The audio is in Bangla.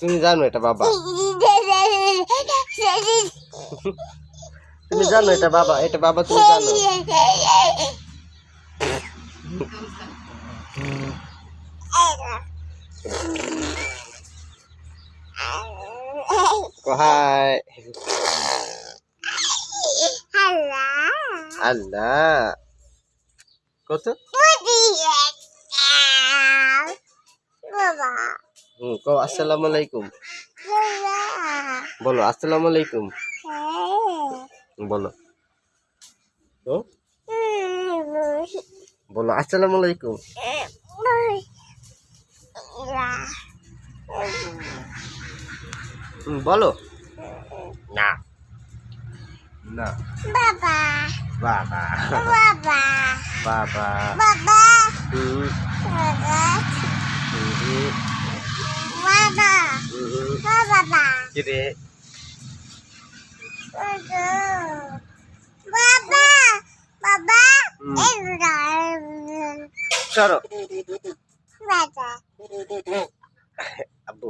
তুমি জানো এটা বাবা, তুমি জানো এটা বাবা, এটা বাবা তুমি জানো। হাই আল্লাহ কত কো আসসালামু আলাইকুম বলো, আসসালামু আলাইকুম বলো তো, বলো আসসালামু আলাইকুম। বলো না না বাবা বাবা বাবা বাবা বাবা হুম বাবা হুম বাবা হুম বাবা কি রে বাবা বাবা সরো বাবা আব্বু